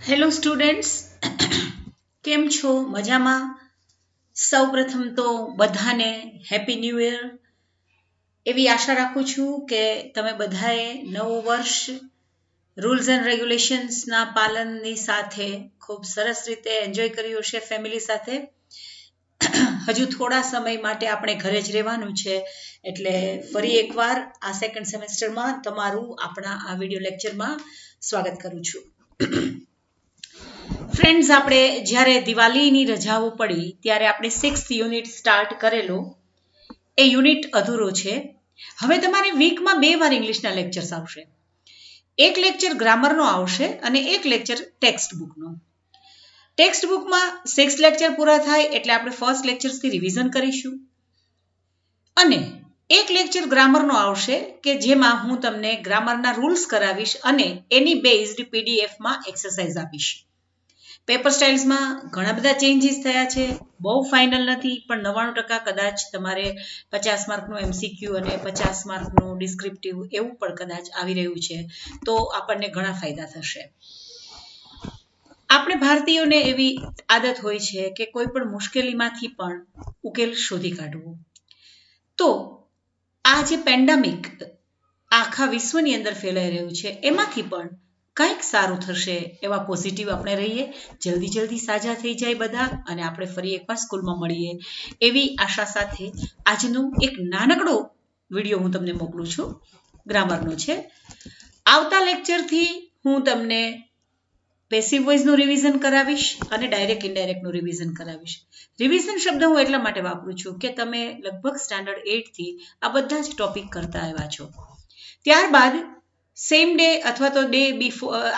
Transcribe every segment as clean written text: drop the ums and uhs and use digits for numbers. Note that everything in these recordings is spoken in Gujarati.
હેલો સ્ટુડન્ટ્સ, કેમ છો? મજામાં? સૌ પ્રથમ તો બધાને હેપી ન્યૂ યર એવી આશા રાખું છું કે તમે બધાએ નવું વર્ષ રૂલ્સ એન્ડ રેગ્યુલેશન્સના પાલનની સાથે ખૂબ સરસ રીતે એન્જોય કર્યું હશે ફેમિલી સાથે. હજુ થોડા સમય માટે આપણે ઘરે જ રહેવાનું છે, એટલે ફરી એકવાર આ સેકન્ડ સેમેસ્ટરમાં તમારું આપણા આ વિડીયો લેક્ચરમાં સ્વાગત કરું છું. ફ્રેન્ડ્સ, આપણે જ્યારે દિવાળીની રજાઓ પડી ત્યારે આપણે 6th યુનિટ સ્ટાર્ટ કરેલો. એ યુનિટ અધૂરો છે. હવે તમારે વીકમાં 2 વાર ઇંગ્લિશના લેક્ચર્સ આવશે. એક લેક્ચર ગ્રામરનો આવશે અને એક લેક્ચર ટેક્સ્ટ બુકનો. ટેક્સ્ટ બુકમાં 6 લેક્ચર પૂરા થાય એટલે આપણે ફર્સ્ટ લેક્ચર્સથી રિવિઝન કરીશું અને એક લેક્ચર ગ્રામરનો આવશે કે જેમાં હું તમને ગ્રામરના રૂલ્સ કરાવીશ અને એની બેઝડ પીડીએફમાં એક્સરસાઇઝ આપીશ. પેપર સ્ટાઇલ્સમાં ઘણા બધા ચેન્જીસ થયા છે, બહુ ફાઇનલ નથી, પણ 99% કદાચ તમારે 50 માર્કનું એમસીક્યુ અને 50 માર્કનું ડિસ્ક્રિપ્ટિવ એવું પણ કદાચ આવી રહ્યું છે, તો આપણને ઘણા ફાયદા થશે. આપણે ભારતીયોને એવી આદત હોય છે કે કોઈ પણ મુશ્કેલીમાંથી પણ ઉકેલ શોધી કાઢવો. તો આ જે પેન્ડેમિક આખા વિશ્વની અંદર ફેલાઈ રહ્યું છે, એમાંથી પણ કંઈક સારું થશે એવા પોઝિટિવ આપણે રહીએ, જલ્દી સાજા થઈ જાય બધા અને આપણે ફરી એકવાર સ્કૂલમાં મળીએ એવી આશા સાથે આજનું એક નાનકડો વિડીયો હું તમને મોકલું છું. ગ્રામરનો છે. આવતા લેક્ચરથી હું તમને પેસિવ વોઇસનું રિવિઝન કરાવીશ અને ડાયરેક્ટ ઇનડાયરેક્ટનું રિવિઝન કરાવીશ. રિવિઝન શબ્દ હું એટલા માટે વાપરું છું કે તમે લગભગ સ્ટાન્ડર્ડ 8 થી આ બધા જ ટોપિક કરતા આવ્યા છો. ત્યારબાદ સેમ ડે અથવા તો ડે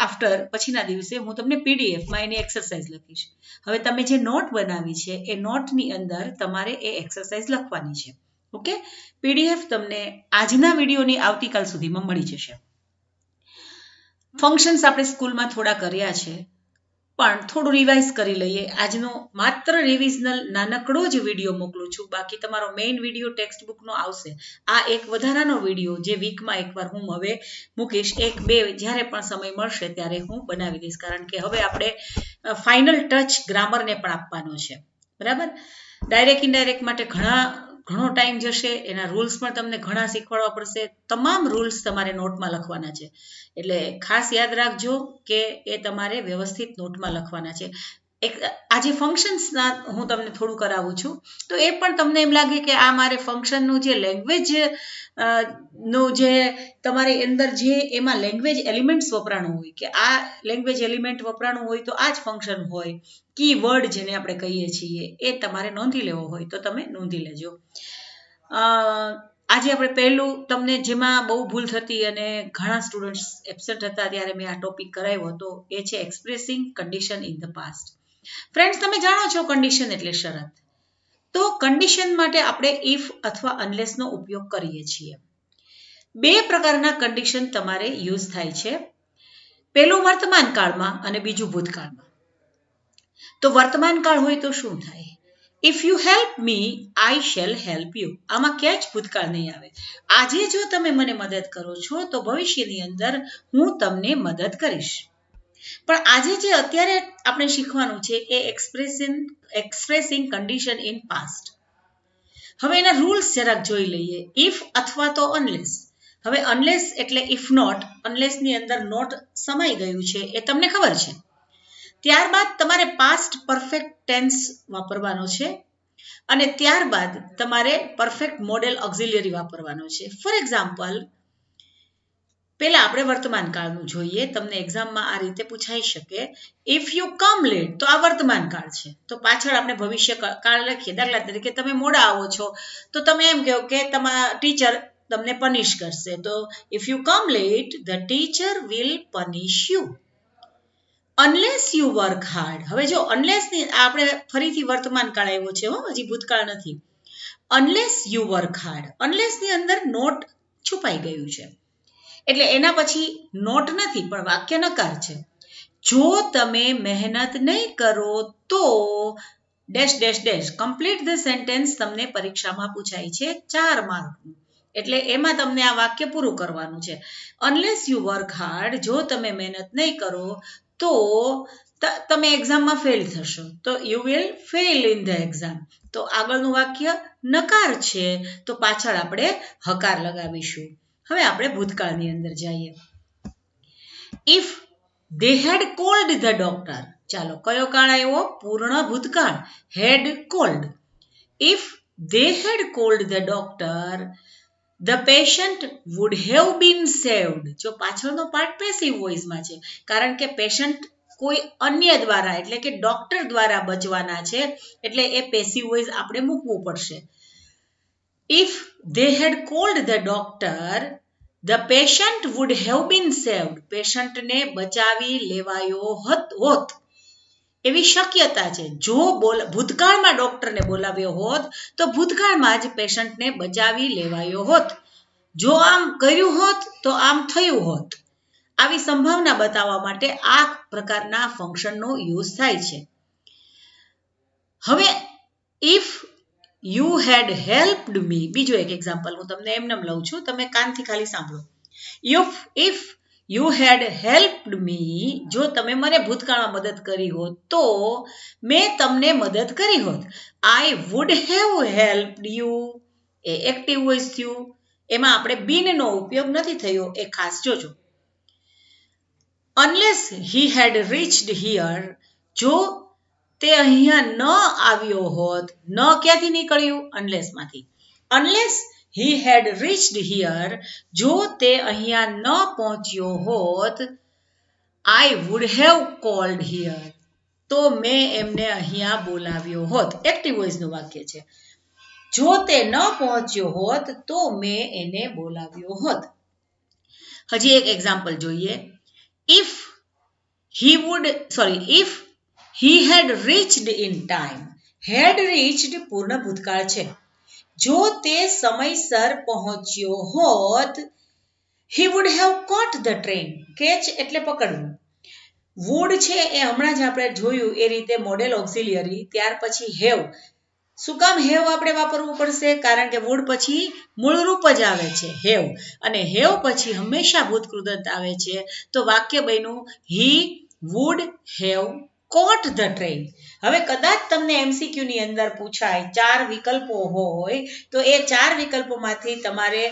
આફ્ટર પછીના દિવસે હું તમને પીડીએફમાં એની એક્સરસાઇઝ લખીશ. હવે તમે જે નોટ બનાવી છે એ નોટની અંદર તમારે એ એક્સરસાઇઝ લખવાની છે. ઓકે, પીડીએફ તમને આજના વિડીયોની આવતીકાલ સુધીમાં મળી જશે. ફંક્શન્સ આપણે સ્કૂલમાં થોડા કર્યા છે, પણ થોડું રિવાઇઝ કરી લઈએ. આજનો માત્ર રિવિઝનલ નાનકડો જ વિડીયો મોકલું છું, બાકી તમારો મેઇન વિડીયો ટેક્સ્ટ બુકનો આવશે. આ એક વધારાનો વિડીયો જે વીકમાં એકવાર હું હવે મૂકીશ, 1-2 જ્યારે પણ સમય મળશે ત્યારે હું બનાવી દઈશ, કારણ કે હવે આપણે ફાઇનલ ટચ ગ્રામરને પણ આપવાનો છે. બરાબર? ડાયરેક્ટ ઇનડાયરેક્ટ માટે ઘણો ટાઈમ જશે, એના રૂલ્સ પણ તમને ઘણા શીખવાડવા પડશે. તમામ રૂલ્સ તમારે નોટમાં લખવાના છે, એટલે ખાસ યાદ રાખજો કે એ તમારે વ્યવસ્થિત નોટમાં લખવાના છે. આજે ફંક્શન્સના હું તમને થોડું કરાવું છું, તો એ પણ તમને એમ લાગે કે આ મારે ફંક્શનનું જે લેંગ્વેજ નું જે તમારી અંદર જે એમાં લેંગ્વેજ એલિમેન્ટ્સ વપરાણું હોય કે આ લેંગ્વેજ એલિમેન્ટ વપરાણું હોય તો આ જ ફંક્શન હોય. કી વર્ડ જેને આપણે કહીએ છીએ એ તમારે નોંધી લેવો હોય તો તમે નોંધી લેજો. આજે આપણે પહેલું તમને જેમાં બહુ ભૂલ થતી અને ઘણા સ્ટુડન્ટ્સ એબસેન્ટ હતા ત્યારે મેં આ ટોપિક કરાવ્યો હતો, એ છે expressing condition in the past. Friends, તમે જાણો છો કન્ડિશન એટલે શરત. તો કન્ડિશન માટે આપણે ઇફ અથવા અનલેસનો ઉપયોગ કરીએ છીએ. 2 પ્રકારના કન્ડિશન તમારે યુઝ થાય છે. પહેલું વર્તમાન કાળમાં અને બીજું ભૂતકાળમાં. તો વર્તમાન કાળ હોય તો શું થાય? If you help me I shell help you. આમાં ક્યાંય જ ભૂતકાળ નહીં આવે. આજે જો તમે મને મદદ કરો છો તો ભવિષ્યની અંદર હું તમને મદદ કરીશ. પણ આજે જે અત્યારે આપણે શીખવાનું છે એ એક્સપ્રેસિંગ કન્ડિશન ઇન પાસ્ટ. હવે એના રૂલ્સ જરાક જોઈ લઈએ. ઇફ અથવા તો અનલેસ. હવે અનલેસ એટલે ઇફ નોટ, અનલેસની અંદર નોટ સમાઈ ગયું છે એ તમને ખબર છે. ત્યારબાદ તમારે પાસ્ટ પરફેક્ટ ટેન્સ વાપરવાનો છે અને ત્યારબાદ તમારે પરફેક્ટ મોડેલ ઓક્ઝિલિયરી વાપરવાનો છે. ફોર એક્ઝામ્પલ, પહેલા આપણે વર્તમાન કાળનું જોઈએ. તમને એક્ઝામમાં આ રીતે પૂછાઈ શકે, ઇફ યુ કમ લેટ, તો આ વર્તમાન કાળ છે, તો પાછળ આપણે ભવિષ્ય કાળ લખીએ. દાખલા તરીકે તમે મોડા આવો છો તો તમે એમ કહો કે તમારા ટીચર તમને પનિશ કરશે, તો if you come late the teacher will punish you. Unless you work hard. હવે જો અનલેસની આપણે ફરીથી વર્તમાન કાળ આવ્યો છે, હજી ભૂતકાળ નથી. અનલેસ યુ વર્ક હાર્ડ, અનલેસની અંદર નોટ છુપાઈ ગયું છે, એટલે એના પછી નોટ નથી પણ વાક્ય નકાર છે. જો તમે મહેનત નહીં કરો તો dash dash dash. Complete the sentence તમને પરીક્ષામાં પૂછાય છે 4 માર્કનું, એટલે એમાં તમને આ વાક્ય પૂરું કરવાનું છે. અનલેસ યુ વર્ક હાર્ડ, જો તમે મહેનત નહીં કરો તો તમે એક્ઝામમાં ફેલ થશો, તો you will fail in the exam. તો આગળનું વાક્ય નકાર છે, તો પાછળ આપણે હકાર લગાવીશું. હવે આપણે ભૂતકાળની અંદર જઈએ. If they had called the doctor. ચાલો કયો કાળ આવ્યો? પૂર્ણ ભૂતકાળ. had called. If they had called the doctor, the patient would have been saved. જો પાછળનો પાર્ટ પેસિવ વોઇસમાં છે, કારણ કે પેશન્ટ કોઈ અન્ય દ્વારા એટલે કે ડોક્ટર દ્વારા બચવાના છે, એટલે એ પેસિવ વોઇસ આપણે મૂકવું પડશે. If they had called the doctor, the patient would have been saved. પેશન્ટને બચાવી લેવાયો હોત એવી શક્યતા છે. જો ભૂતકાળમાં ડોક્ટરને બોલાવ્યો હોત તો ભૂતકાળમાં જ પેશન્ટને બચાવી લેવાયો હોત. જો આમ કર્યું હોત તો આમ થયું હોત. આવી સંભાવના બતાવવા માટે આ પ્રકારના ફંક્શનનો યુઝ થાય છે. હવે ઇફ યુ હેડ હેલ્પ્ડ મી, બીજો એક એક્ઝામ્પલ હું તમને એમને લઉં છું, તમે કાનથી ખાલી સાંભળો. ઇફ યુ હેડ હેલ્પ્ડ મી, જો તમે મને ભૂતકાળમાં મદદ કરી હોત તો મેં તમને મદદ કરી હોત. I would have હેલ્પ્ડ you A active voice થયું. એમાં આપણે બીનનો ઉપયોગ નથી થયો, એ ખાસ જોજો. Unless he had reached here, જો તે અહીંયા ન આવ્યો હોત, ન ક્યાંથી નીકળ્યું? અનલેસમાંથી. Unless he had reached here, જો તે અહીંયા ન પહોંચ્યો હોત, I would have called here, તો મેં એમને અહીંયા બોલાવ્યો હોત. એક્ટિવ વોઇસનું વાક્ય છે. જો તે ન પહોંચ્યો હોત તો મેં એને બોલાવ્યો હોત. હજી એક એક્ઝામ્પલ જોઈએ. if he had reached in time, had reached પૂર્ણ ભૂતકાળ છે. જો તે સમયસર પહોંચ્યો હોત, he would have caught the train. catch એટલે પકડવું. would છે એ હમણાં જ આપણે જોયું એ રીતે મોડેલ ઓક્સિલિયરી, ત્યાર પછી have. શું કામ have આપણે વાપરવું પડશે? કારણ કે would પછી મૂળ રૂપ જ આવે છે have, અને have પછી હંમેશા ભૂતકૃદંત આવે છે. તો વાક્ય બન્યું he would have caught the train. હવે કદાચ તમને MCQ ની અંદર પૂછાય 4 વિકલ્પો હોય તો એ 4 વિકલ્પોમાંથી તમારે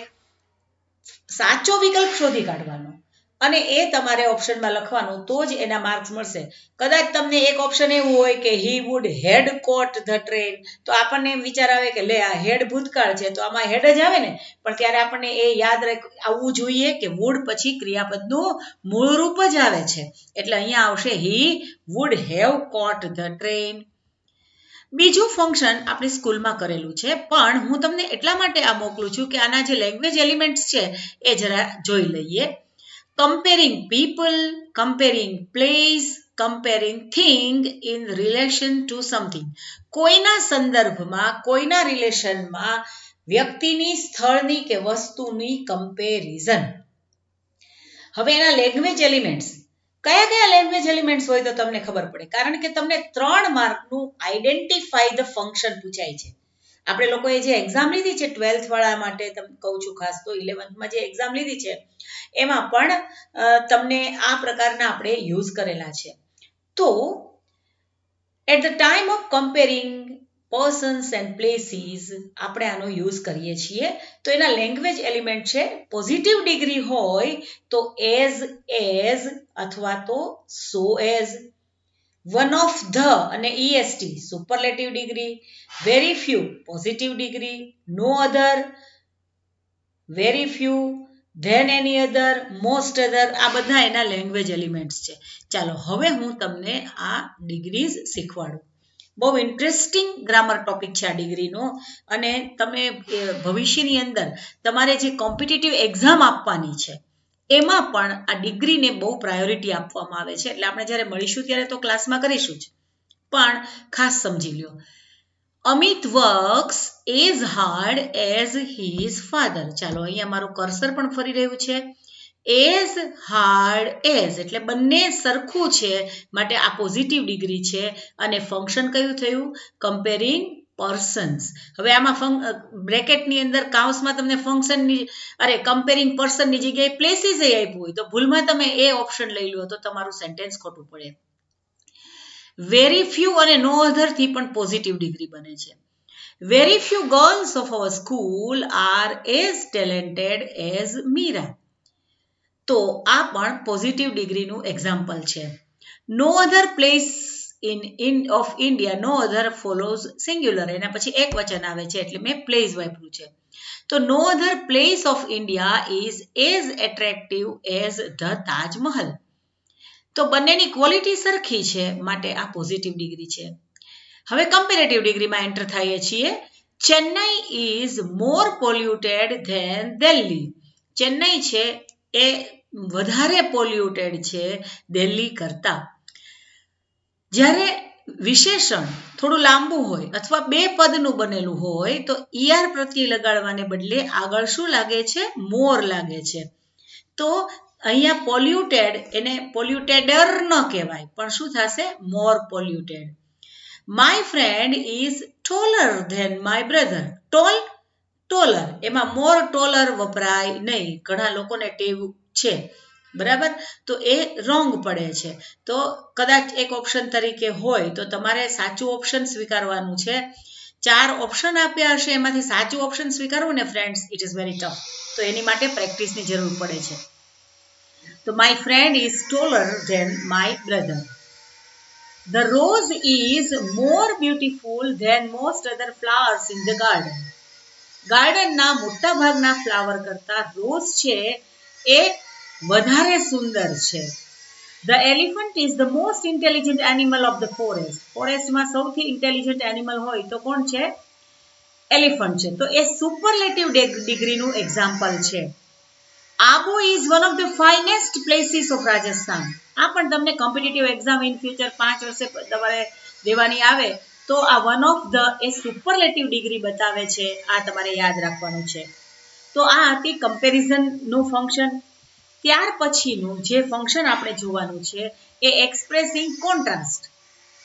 સાચો વિકલ્પ શોધી કાઢવાનો અને એ તમારે ઓપ્શનમાં લખવાનું, તો જ એના માર્ક્સ મળશે. કદાચ તમને એક ઓપ્શન એવું હોય કે he would had caught the train, તો આપણને એમ વિચાર આવે કે લે આ હેડ ભૂતકાળ છે તો આમાં હેડ જ આવે ને, પણ ત્યારે આપણને એ યાદ આવવું જોઈએ કે would પછી ક્રિયાપદનું મૂળ રૂપ જ આવે છે. એટલે અહીંયા આવશે he would have caught the train. બીજું ફંક્શન આપણે સ્કૂલમાં કરેલું છે, પણ હું તમને એટલા માટે આ મોકલું છું કે આના જે લેંગ્વેજ એલિમેન્ટ્સ છે એ જરા જોઈ લઈએ. Comparing people, comparing place, comparing thing in relation to something. કોઈના સંદર્ભમાં, કોઈના રિલેશનમાં વ્યક્તિની, સ્થળની કે વસ્તુની કમ્પેરિઝન. હવે એના લેંગ્વેજ એલિમેન્ટ્સ કયા કયા લેંગ્વેજ એલિમેન્ટ્સ હોય તો તમને ખબર પડે, કારણ કે તમને 3 માર્કનું આઈડેન્ટિફાઈ ધ ફંક્શન પૂછાય છે. આપણે લોકોએ જે એક્ઝામ લીધી છે 12th વાળા માટે તમને કહું છું, ખાસ તો 11thમાં જે એક્ઝામ લીધી છે એમાં પણ તમને આ પ્રકારના આપણે યુઝ કરેલા છે. તો at the time of comparing persons and places આપણે આનો યુઝ કરીએ છીએ. તો એના લેંગ્વેજ એલિમેન્ટ છે, પોઝિટિવ ડિગ્રી હોય તો એઝ અથવા તો so as. One of the અને est superlative degree. Very few positive degree. No other very few. Then any other, most other, આ બધા એના લેંગ્વેજ એલિમેન્ટ્સ છે. ચાલો હવે હું તમને આ ડિગ્રીઝ શીખવાડું. બહુ ઇન્ટરેસ્ટિંગ ગ્રામર ટોપિક છે આ ડિગ્રીનો, અને તમે ભવિષ્યની અંદર તમારે જે કોમ્પિટિટિવ એક્ઝામ આપવાની છે એમાં પણ આ ડિગ્રીને બહુ પ્રાયોરિટી આપવામાં આવે છે. એટલે આપણે જ્યારે મળીશું ત્યારે તો ક્લાસમાં કરીશું જ, પણ ખાસ સમજી લ્યો. Amit works as hard as his father. ચાલો અહીંયા મારું કર્સર પણ ફરી રહ્યું છે. એઝ હાર્ડ એઝ એટલે બંને સરખું છે, માટે આ પોઝિટિવ ડિગ્રી છે. અને ફંક્શન કયું થયું? Comparing persons. હવે આમાં બ્રેકેટની અંદર કાઉન્સમાં તમને ફંક્શનની કમ્પેરિંગ પર્સનની જગ્યાએ પ્લેસીસ આપ્યું હોય તો ભૂલમાં તમે એ ઓપ્શન લઈ લો તો તમારું સેન્ટેન્સ ખોટું પડે. વેરી ફ્યુ અને નો અધર થી પણ પોઝિટિવ ડિગ્રી બને છે. Very few girls of our school are as talented as Meera. તો આ પણ પોઝિટિવ ડિગ્રીનું એક્ઝામ્પલ છે. No other place in of India, no other follows singular. એના પછી એક વચન આવે છે એટલે મેં પ્લેસ વાપર્યું છે. તો no other place of India is as attractive as the Taj Mahal. તો બંનેની ક્વોલિટી સરખી છે માટે આ પોઝિટિવ ડિગ્રી છે. હવે કમ્પેરેટિવ ડિગ્રીમાં એન્ટર થઈએ છીએ. Chennai is more polluted than Delhi. Chennai છે એ વધારે પોલ્યુટેડ છે દિલ્હી કરતા. જ્યારે વિશેષણ થોડું લાંબુ હોય અથવા બે પદનું બનેલું હોય તો ઈઆર પ્રત્યય લગાડવાને બદલે આગળ શું લાગે છે? મોર લાગે છે. તો અહીંયા પોલ્યુટેડ એને પોલ્યુટેડર ન કહેવાય પણ શું થશે? More polluted. My friend is taller than my brother. Taller એમાં મોર ટોલર વપરાય નહીં. ઘણા લોકોને ટેવ છે, બરાબર, તો એ રોંગ પડે છે. તો કદાચ એક ઓપ્શન તરીકે હોય તો તમારે સાચું ઓપ્શન સ્વીકારવાનું છે. 4 ઓપ્શન આપ્યા હશે એમાંથી સાચું ઓપ્શન સ્વીકારવું ને friends, it is very tough. તો એની માટે પ્રેક્ટિસની જરૂર પડે છે. તો my friend is taller than my brother. The rose is more beautiful than most other flowers in the garden. ગાર્ડનના મોટા ભાગના ફ્લાવર કરતા રોઝ છે એ વધારે સુંદર છે. The elephant is the most intelligent animal of the forest. ફોરેસ્ટમાં સૌથી ઇન્ટેલિજન્ટ એનિમલ હોય તો કોણ છે? એલિફન્ટ છે. તો એ સુપરલેટિવ ડિગ્રીનું એક્ઝામ્પલ છે. Abu is one of the finest places of Rajasthan. આ પણ તમને કોમ્પિટિટિવ એક્ઝામ ઇન ફ્યુચર 5 વર્ષે તમારે દેવાની આવે તો આ one of the A superlative degree બતાવે છે. આ તમારે યાદ રાખવાનું છે. તો આ હતી કમ્પેરિઝનનું ફંક્શન. ત્યાર પછીનું જે ફંક્શન આપણે જોવાનું છે એ એક્સપ્રેસિંગ કોન્ટ્રાસ્ટ.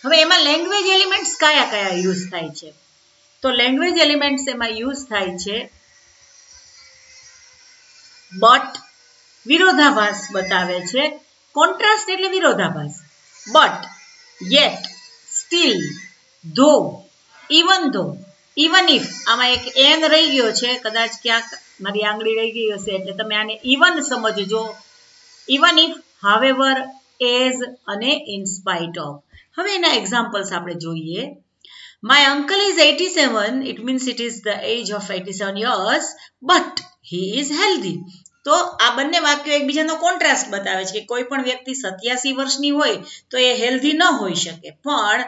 હવે એમાં લેંગ્વેજ એલિમેન્ટ્સ કયા કયા યુઝ થાય છે? તો લેંગ્વેજ એલિમેન્ટ્સ એમાં યુઝ થાય છે બટ, વિરોધાભાસ બતાવે છે. કોન્ટ્રાસ્ટ એટલે વિરોધાભાસ. બટ, યેટ, સ્ટીલ, ધો, ઇવન ધો, ઇવન ઇફ. આમાં એક એન રહી ગયો છે, કદાચ ક્યાંક મારી આંગળી રહી ગઈ હશે એટલે તમે આને ઇવન સમજજો. ઇવન ઇફ, હાવેવર, એઝ અને ઇન સ્પાઇટ ઓફ. હવે એના એક્ઝામ્પલ્સ આપણે જોઈએ. My uncle is 87, it means it is the age of 87 years, but he is healthy. તો આ બંને વાક્યો એકબીજાનો કોન્ટ્રાસ્ટ બતાવે છે કે કોઈ પણ વ્યક્તિ 87 વર્ષની હોય તો એ હેલ્ધી ન હોઈ શકે, પણ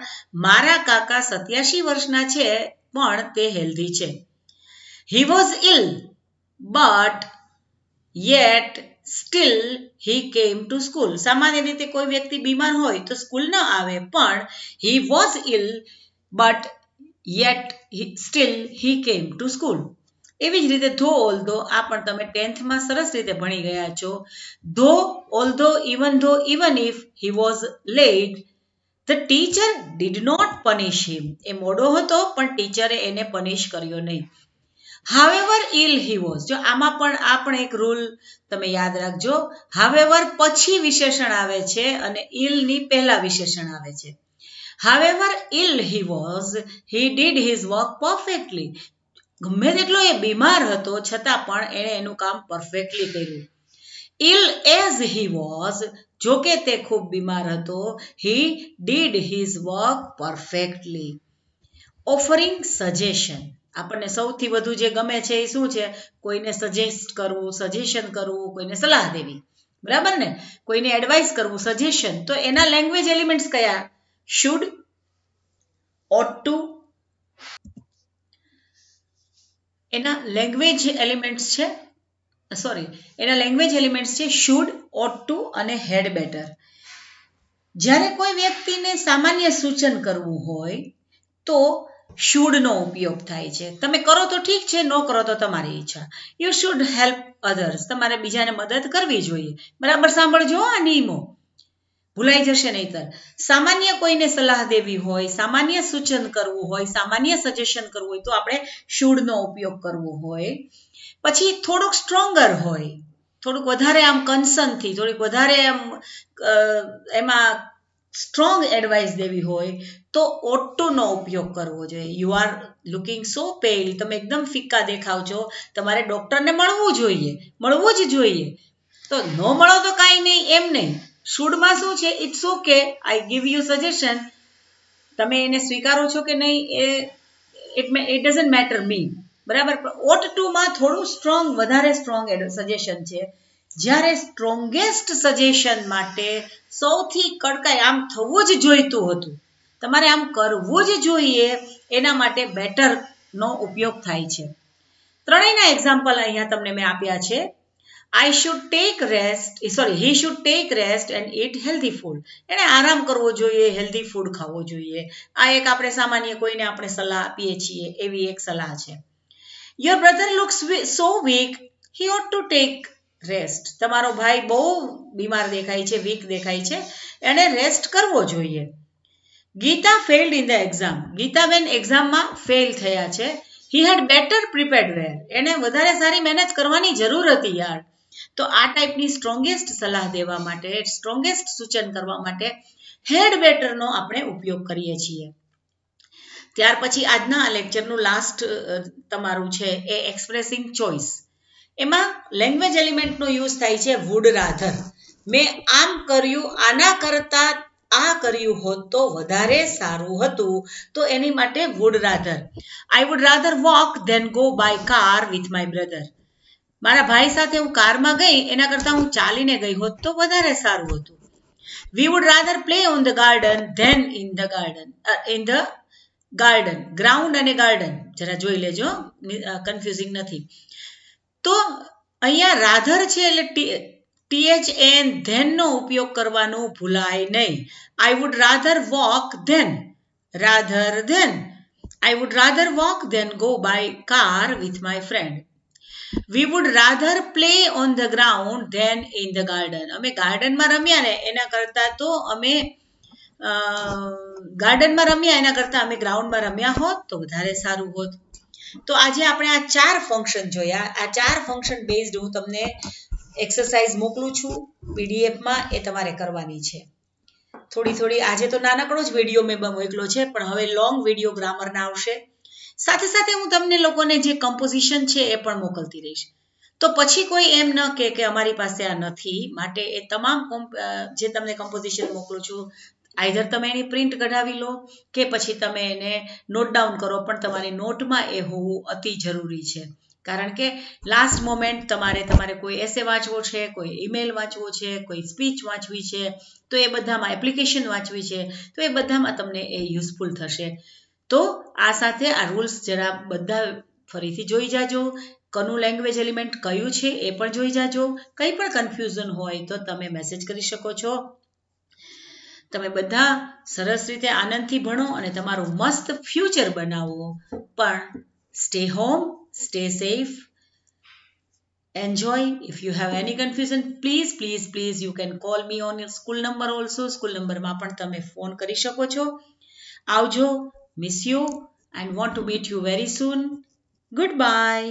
મારા કાકા 87 વર્ષના છે પણ તે હેલ્ધી છે. He was ill but yet still he came to school. સામાન્ય રીતે કોઈ વ્યક્તિ બીમાર હોય તો સ્કૂલ ન આવે, પણ he was ill but yet still he came to school. એવી જ રીતે ધો ઓલ્ધો, આ પણ તમે 10th માં સરસ રીતે ભણી ગયા છો. Though although even if he was late, the teacher did not punish him. એ મોડો હતો પણ ટીચરે એને પનિશ કર્યો નહીં. However ill he was. જો આમાં પણ આ પણ એક રૂલ તમે યાદ રાખજો. હાવેવર પછી વિશેષણ આવે છે અને ઇલની પહેલા વિશેષણ આવે છે. However ill he was, he did his work perfectly. ગમે તેટલો એ બીમાર હતો છતાં પણ એણે એનું કામ પરફેક્ટલી કર્યું. ઇલ એઝ હી વોઝ, જોકે તે ખૂબ બીમાર હતો, હી did his work perfectly. Offering suggestion. આપણને સૌથી વધુ જે ગમે છે એ શું છે? કોઈને સજેસ્ટ કરવું, સજેશન કરવું, કોઈને સલાહ દેવી, બરાબર ને? કોઈને એડવાઇસ કરવું, સજેશન. તો એના લેંગ્વેજ એલિમેન્ટ્સ કયા? Should, ought to. એના લેંગ્વેજ એલિમેન્ટ્સ છે શુડ, ઓટ ટુ અને હેડ બેટર. જ્યારે કોઈ વ્યક્તિને સામાન્ય સૂચન કરવું હોય તો શુડનો ઉપયોગ થાય છે. તમે કરો તો ઠીક છે, ન કરો તો તમારી ઈચ્છા. You should help others. તમારે બીજાને મદદ કરવી જોઈએ. બરાબર સાંભળજો આ નિયમો. ભૂલાઈ જશે નહીતર. સામાન્ય કોઈને સલાહ દેવી હોય, સામાન્ય સૂચન કરવું હોય, સામાન્ય સજેશન કરવું હોય તો આપણે should નો ઉપયોગ કરવો હોય. પછી થોડુંક સ્ટ્રોંગર હોય, થોડુંક વધારે આમ કન્સર્નથી, થોડીક વધારે આમ એમાં સ્ટ્રોંગ એડવાઇસ દેવી હોય તો ought to નો ઉપયોગ કરવો જોઈએ. યુ આર લુકિંગ સો પેલ, તમે એકદમ ફિક્કા દેખાવ છો, તમારે ડોક્ટરને મળવું જ જોઈએ. તો ન મળો તો કાંઈ નહીં, એમ નહીં. શુડમાં શું છે, it's okay, I give you suggestion, તમે એને સ્વીકારો છો કે નહીં એ ઇટ ડઝન્ટ મેટર મી, બરાબર. ought to માં થોડું વધારે સ્ટ્રોંગ સજેશન છે. જ્યારે સ્ટ્રોંગેસ્ટ સજેશન માટે સૌથી કડકાઈ આમ થવું જ જોઈતું હતું, તમારે આમ કરવું જ જોઈએ, એના માટે બેટર નો ઉપયોગ થાય છે. ત્રણેયના એક્ઝામ્પલ અહીંયા તમને મેં આપ્યા છે. he should take rest and eat healthy food. એને આરામ કરવો જોઈએ, હેલ્ધી ફૂડ ખાવો જોઈએ. આ એક આપણે સામાન્ય કોઈને આપણે સલાહ આપીએ છીએ એવી એક સલાહ છે. your brother looks so weak, he ought to take rest. તમારો ભાઈ બહુ બીમાર દેખાય છે, વીક દેખાય છે, એને રેસ્ટ કરવો જોઈએ. Gita failed in the exam. Gitaben એક્ઝામમાં ફેલ થયા છે. he had better prepared well. એને વધારે સારી મહેનત કરવાની જરૂર હતી યાર. તો આ ટાઈપની સ્ટ્રોંગેસ્ટ સલાહ દેવા માટે, સ્ટ્રોંગેસ્ટ સૂચન કરવા માટે હેડ બેટરનો આપણે ઉપયોગ કરીએ છીએ. ત્યાર પછી આજના આ લેક્ચરનું લાસ્ટ તમારું છે એ એક્સપ્રેસિંગ ચોઇસ. એમાં લેંગ્વેજ એલિમેન્ટનો યુઝ થાય છે વુડ રાધર. મેં આમ કર્યું, આના કરતા આ કર્યું હોત તો વધારે સારું હતું, તો એની માટે would rather. I would rather walk than go by car with my brother. મારા ભાઈ સાથે હું કારમાં ગઈ એના કરતાં હું ચાલીને ગઈ હોત તો વધારે સારું હતું. We would rather play on the garden than in the garden. Ground અને ગાર્ડન જરા જોઈ લેજો, કન્ફ્યુઝિંગ નથી. તો અહીંયા રાધર છે એટલે THN ધેન નો ઉપયોગ કરવાનું ભૂલાય નહીં. I would rather walk than, rather than. I would rather walk than go by car with my friend. We would rather play on the ground than in the garden. અમે ગાર્ડનમાં રમ્યા ને એના કરતાં તો અમે અમે ગ્રાઉન્ડમાં રમ્યા હોત તો વધારે સારું હોત. તો આજે આપણે આ 4 ફંક્શન જોયા. આ 4 ફંક્શન બેઝડ હું તમને એક્સરસાઇઝ મોકલું છું પીડીએફમાં, એ તમારે કરવાની છે. થોડી આજે તો નાનકડો જ વિડીયો મેં મોકલો છે, પણ હવે લોંગ વિડીયો ગ્રામરના આવશે. સાથે સાથે હું તમને લોકોને જે કમ્પોઝિશન છે એ પણ મોકલતી રહીશ. તો પછી કોઈ એમ ન કે અમારી પાસે આ નથી. માટે એ તમામ જે તમને કમ્પોઝિશન મોકલું છું, આઈધર તમે એની પ્રિન્ટ કઢાવી લો કે પછી તમે એને નોટ ડાઉન કરો, પણ તમારી નોટમાં એ હોવું અતિ જરૂરી છે. કારણ કે લાસ્ટ મોમેન્ટ તમારે કોઈ એસે વાંચવો છે, કોઈ ઈમેલ વાંચવો છે, કોઈ સ્પીચ વાંચવી છે, તો એ બધામાં એપ્લિકેશન વાંચવી છે, તો એ બધામાં તમને એ યુઝફુલ થશે. તો આ સાથે આ રૂલ્સ જરા બધા ફરીથી જોઈ જાજો. કનું લેંગ્વેજ એલિમેન્ટ કયું છે એ પણ જોઈ જાજો. કંઈ પણ કન્ફ્યુઝન હોય તો તમે મેસેજ કરી શકો છો. તમે બધા સરસ રીતે આનંદથી ભણો અને તમારું મસ્ત ફ્યુચર બનાવો. પણ stay home, stay safe, enjoy. If you have any confusion, please you can call me on your school number also. School નંબરમાં પણ તમે ફોન કરી શકો છો. આવજો. Miss you and want to meet you very soon. Goodbye.